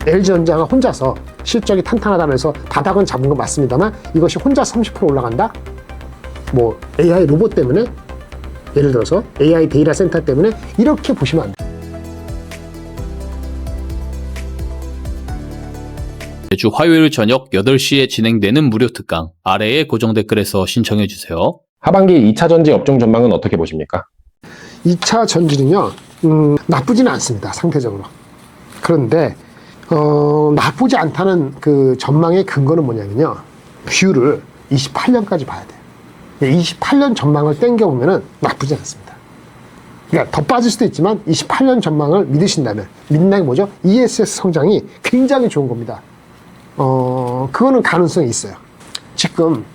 LG전자가 혼자서 실적이 탄탄하다면서 바닥은 잡은 건 맞습니다만 이것이 혼자 30% 올라간다? 뭐 AI 로봇 때문에, 예를 들어서 AI 데이터 센터 때문에, 이렇게 보시면 안 돼요. 매주 화요일 저녁 8시에 진행되는 무료 특강 아래의 고정 댓글에서 신청해 주세요. 하반기 2차 전지 업종 전망은 어떻게 보십니까? 2차 전지는요, 나쁘지는 않습니다, 상대적으로. 그런데 나쁘지 않다는 그 전망의 근거는 뭐냐면요, 뷰를 28년까지 봐야 돼요. 28년 전망을 땡겨보면은 나쁘지 않습니다. 그러니까 더 빠질 수도 있지만 28년 전망을 믿으신다면, 믿는 게 뭐죠? ESS 성장이 굉장히 좋은 겁니다. 그거는 가능성이 있어요. 지금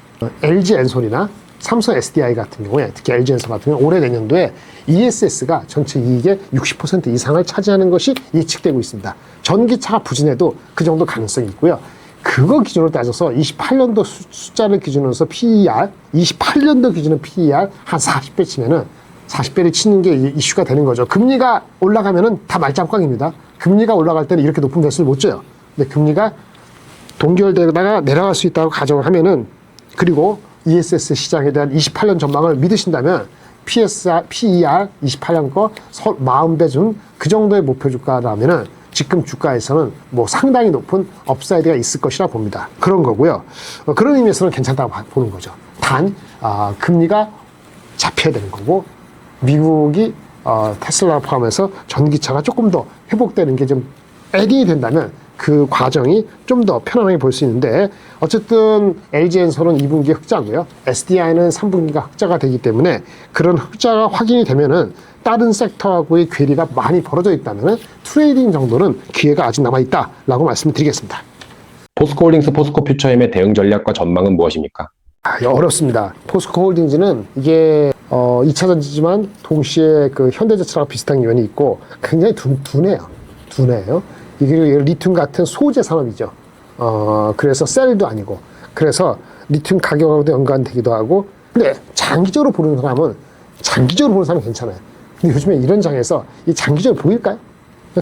LG엔솔이나 삼성 SDI 같은 경우에, 특히 LG엔솔 같은 경우에 올해 내년도에 ESS가 전체 이익의 60% 이상을 차지하는 것이 예측되고 있습니다. 전기차가 부진해도 그 정도 가능성이 있고요. 그거 기준으로 따져서 28년도 숫자를 기준으로 해서 PER, 28년도 기준으로 PER 한 40배 치면은 40배를 치는 게 이슈가 되는 거죠. 금리가 올라가면은 다 말짱꽝입니다. 금리가 올라갈 때는 이렇게 높은 배수를 못 줘요. 근데 금리가 동결되다가 내려갈 수 있다고 가정을 하면은, 그리고 ESS 시장에 대한 28년 전망을 믿으신다면 PER 28년 거 40배 준 그 정도의 목표 주가라면은 지금 주가에서는 뭐 상당히 높은 업사이드가 있을 것이라 봅니다. 그런 거고요. 그런 의미에서는 괜찮다고 보는 거죠. 단 금리가 잡혀야 되는 거고, 미국이 테슬라 포함해서 전기차가 조금 더 회복되는 게 좀 애딩이 된다면 그 과정이 좀 더 편안하게 볼 수 있는데, 어쨌든 LG엔솔은 2분기 흑자고요. SDI는 3분기가 흑자가 되기 때문에 그런 흑자가 확인이 되면은 다른 섹터하고의 괴리가 많이 벌어져 있다면은 트레이딩 정도는 기회가 아직 남아있다라고 말씀을 드리겠습니다. 포스코홀딩스 포스코퓨처엠의 대응 전략과 전망은 무엇입니까? 어렵습니다. 포스코홀딩스는 이게 2차 전지지만 동시에 그 현대제철하고 비슷한 면이 있고 굉장히 둔해요. 이게 리튬 같은 소재 산업이죠. 그래서 셀도 아니고, 그래서 리튬 가격하고도 연관되기도 하고. 근데 장기적으로 보는 사람은 괜찮아요. 근데 요즘에 이런 장에서 이 장기적으로 보일까요?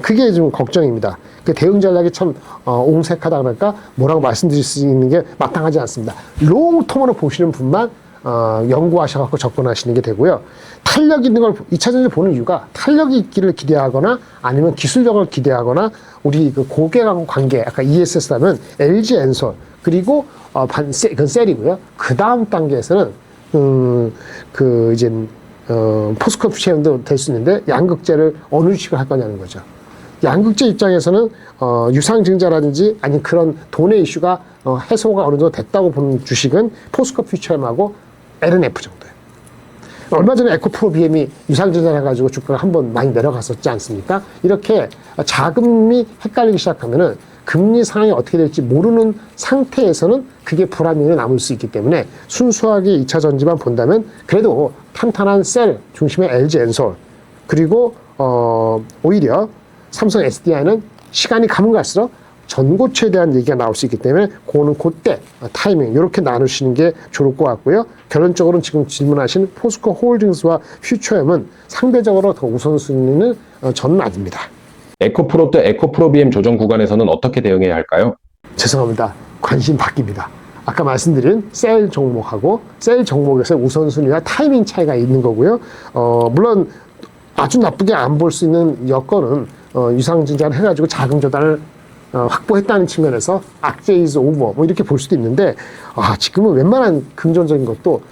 그게 좀 걱정입니다. 그 대응 전략이 참 옹색하다 그럴까, 뭐라고 말씀드릴 수 있는 게 마땅하지 않습니다. 롱텀으로 보시는 분만 연구하셔서 접근하시는 게 되고요. 탄력 있는 걸 2차 전지 보는 이유가 탄력이 있기를 기대하거나 아니면 기술력을 기대하거나, 우리 그 고객하고 관계, 아까 ESS라면 LG엔솔, 그리고 그건 셀이고요. 그 다음 단계에서는 포스코퓨처엠도 될 수 있는데 양극재를 어느 주식을 할 거냐는 거죠. 양극재 입장에서는 유상증자라든지 아니면 그런 돈의 이슈가 해소가 어느 정도 됐다고 보는 주식은 포스코퓨처엠하고 LNF 정도예요. 얼마 전에 에코프로비엠이 유상증자를 해가지고 주가가 한번 많이 내려갔었지 않습니까? 이렇게 자금이 헷갈리기 시작하면은 금리 상황이 어떻게 될지 모르는 상태에서는 그게 불안감이 남을 수 있기 때문에 순수하게 2차 전지만 본다면 그래도 탄탄한 셀 중심의 LG엔솔, 그리고 오히려 삼성 SDI는 시간이 가면 갈수록 전고체에 대한 얘기가 나올 수 있기 때문에 그거는 그때 타이밍 이렇게 나누시는 게 좋을 것 같고요. 결론적으로는 지금 질문하신 포스코 홀딩스와 퓨처엠은 상대적으로 더 우선순위는 저는 아닙니다. 에코프로 때 에코프로비엠 조정 구간에서는 어떻게 대응해야 할까요? 죄송합니다. 관심 바뀝니다. 아까 말씀드린 셀 종목하고 셀 종목에서 우선순위와 타이밍 차이가 있는 거고요. 물론 아주 나쁘게 안 볼 수 있는 여건은 유상증자를 해가지고 자금 조달을 확보했다는 측면에서 악재 is over 뭐 이렇게 볼 수도 있는데, 지금은 웬만한 금전적인 것도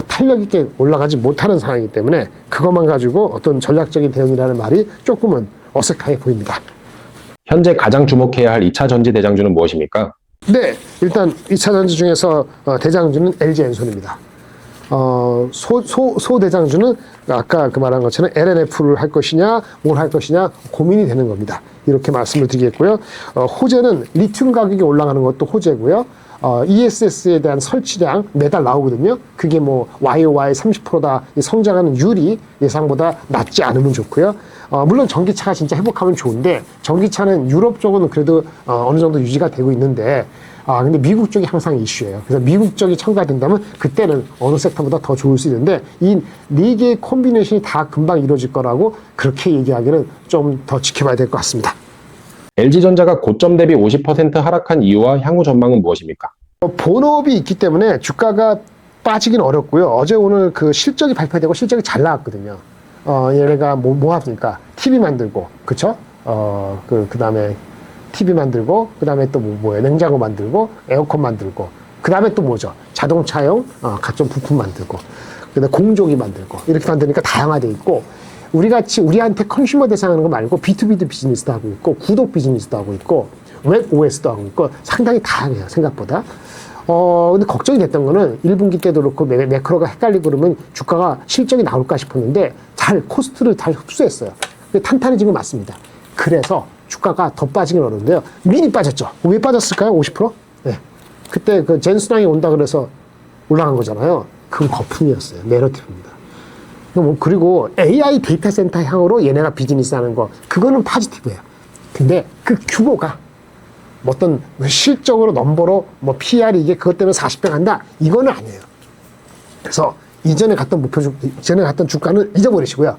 탄력 있게 올라가지 못하는 상황이기 때문에 그것만 가지고 어떤 전략적인 대응이라는 말이 조금은 어색하게 보입니다. 현재 가장 주목해야 할 2차 전지 대장주는 무엇입니까? 네, 일단 2차 전지 중에서 대장주는 LG엔솔입니다. 소대장주는 아까 그 말한 것처럼 LNF를 할 것이냐 뭘 할 것이냐 고민이 되는 겁니다. 이렇게 말씀을 드리겠고요. 호재는 리튬 가격이 올라가는 것도 호재고요. ESS에 대한 설치량 매달 나오거든요. 그게 뭐 YOY 30%다 성장하는 율이 예상보다 낮지 않으면 좋고요. 물론 전기차가 진짜 회복하면 좋은데, 전기차는 유럽 쪽은 그래도 어느 정도 유지가 되고 있는데, 근데 미국 쪽이 항상 이슈예요. 그래서 미국 쪽이 첨가된다면 그때는 어느 섹터보다 더 좋을 수 있는데, 이 네 개의 콤비네이션이 다 금방 이루어질 거라고 그렇게 얘기하기는 좀 더 지켜봐야 될 것 같습니다. LG전자가 고점 대비 50% 하락한 이유와 향후 전망은 무엇입니까? 본업이 있기 때문에 주가가 빠지긴 어렵고요. 어제 오늘 그 실적이 발표되고 실적이 잘 나왔거든요. 얘네가 뭐 합니까? TV 만들고, 그쵸? 그 다음에 TV 만들고, 그 다음에 또 뭐예요? 냉장고 만들고, 에어컨 만들고, 그 다음에 또 뭐죠? 자동차용 각종 부품 만들고, 그 다음에 공조기 만들고, 이렇게 만드니까 다양화돼 있고, 우리한테 컨슈머 대상하는 거 말고 B2B 비즈니스도 하고 있고, 구독 비즈니스도 하고 있고, 웹 OS도 하고 있고, 상당히 다양해요, 생각보다. 근데 걱정이 됐던 거는 1분기 때도 그렇고 매크로가 헷갈리고 그러면 주가가 실적이 나올까 싶었는데 코스트를 잘 흡수했어요. 탄탄해진 건 맞습니다. 그래서 주가가 더 빠지긴 어려운데요. 미리 빠졌죠. 왜 빠졌을까요? 50%? 네. 그때 그 젠순항이 온다 그래서 올라간 거잖아요. 그건 거품이었어요. 내러티브입니다. 그리고 AI 데이터 센터 향으로 얘네가 비즈니스 하는 거, 그거는 포지티브예요. 근데 그 규모가 어떤 실적으로 넘버로 PR이 이게 그것 때문에 40배 간다? 이거는 아니에요. 그래서 이전에 갔던 이전에 갔던 주가는 잊어버리시고요.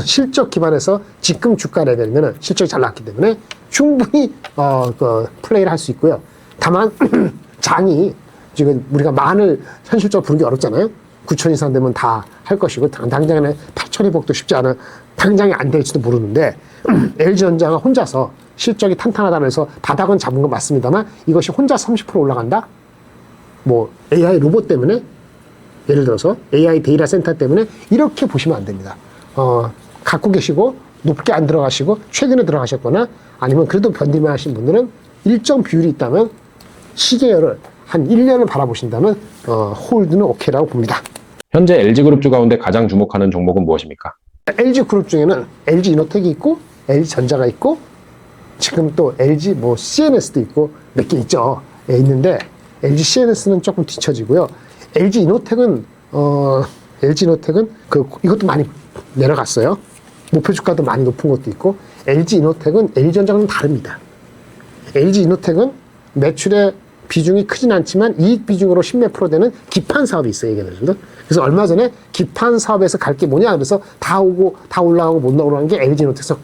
실적 기반에서 지금 주가 레벨이면 실적이 잘 나왔기 때문에 충분히 플레이를 할 수 있고요. 다만 장이 지금 우리가 만을 현실적으로 부르기 어렵잖아요. 9천 이상 되면 다 할 것이고 당장에 8천 회복도 쉽지 않아. 당장에 안 될지도 모르는데 LG전자가 혼자서 실적이 탄탄하다면서 바닥은 잡은 건 맞습니다만 이것이 혼자 30% 올라간다? AI 로봇 때문에, 예를 들어서 AI 데이터 센터 때문에 이렇게 보시면 안 됩니다. 갖고 계시고 높게 안 들어가시고 최근에 들어가셨거나 아니면 그래도 견딜만 하신 분들은 일정 비율이 있다면 시계열을 한 1년을 바라보신다면 홀드는 오케이라고 봅니다. 현재 LG그룹주 가운데 가장 주목하는 종목은 무엇입니까? LG그룹 중에는 LG이노텍이 있고 LG전자가 있고 지금 또 LG CNS도 있고 몇 개 있죠. 있는데 LG CNS는 조금 뒤처지고요. LG이노텍은 이것도 많이 내려갔어요. 목표 주가도 많이 높은 것도 있고 LG이노텍은 LG전자는 다릅니다. LG이노텍은 매출의 비중이 크진 않지만 이익 비중으로 10몇 프로 되는 기판 사업이 있어요. 얘네들도. 그래서 얼마 전에 기판 사업에서 갈 게 뭐냐 그래서 다 올라가고 못 올라간 게 LG이노텍에서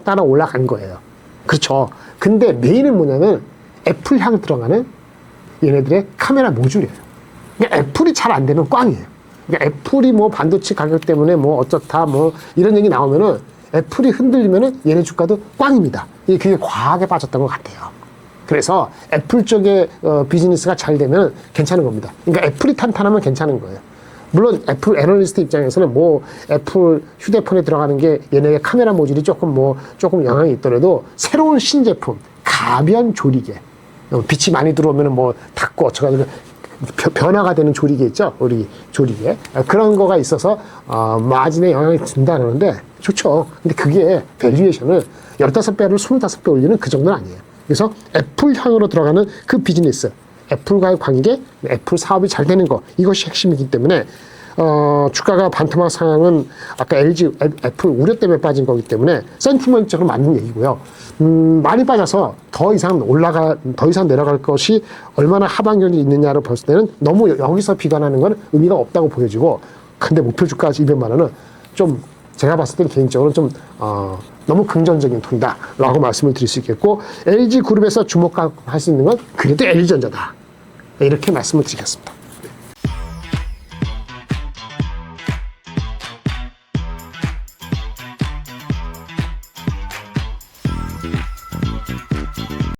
따라 올라간 거예요. 그렇죠. 근데 메인은 뭐냐면 애플향 들어가는 얘네들의 카메라 모듈이에요. 그러니까 애플이 잘 안 되면 꽝이에요. 그러니까 애플이 반도체 가격 때문에 어쩌다 이런 얘기 나오면은 애플이 흔들리면은 얘네 주가도 꽝입니다. 그게 과하게 빠졌던 것 같아요. 그래서 애플 쪽의 비즈니스가 잘 되면 괜찮은 겁니다. 그러니까 애플이 탄탄하면 괜찮은 거예요. 물론 애플 애널리스트 입장에서는 애플 휴대폰에 들어가는 게 얘네의 카메라 모듈이 조금 영향이 있더라도 새로운 신제품, 가변 조리개, 빛이 많이 들어오면은 닫고 어쩌고 변화가 되는 조리개 있죠? 우리 조리개. 그런 거가 있어서 마진에 영향이 든다 그러는데 좋죠. 근데 그게 밸류에이션을 15배를 25배 올리는 그 정도는 아니에요. 그래서 애플향으로 들어가는 그 비즈니스, 애플과의 관계, 애플 사업이 잘 되는 거, 이것이 핵심이기 때문에 주가가 반토막 상황은 아까 애플 우려 때문에 빠진 거기 때문에 센티먼트적으로 맞는 얘기고요. 많이 빠져서 더 이상 내려갈 것이 얼마나 하반전이 있느냐를 봤을 때는 너무 여기서 비관하는 건 의미가 없다고 보여지고, 근데 목표 주가 200만 원은 좀 제가 봤을 때는 개인적으로 좀 너무 긍정적인 톤이다라고 말씀을 드릴 수 있겠고, LG그룹에서 주목할 수 있는 건 그래도 LG전자다. 이렇게 말씀을 드리겠습니다.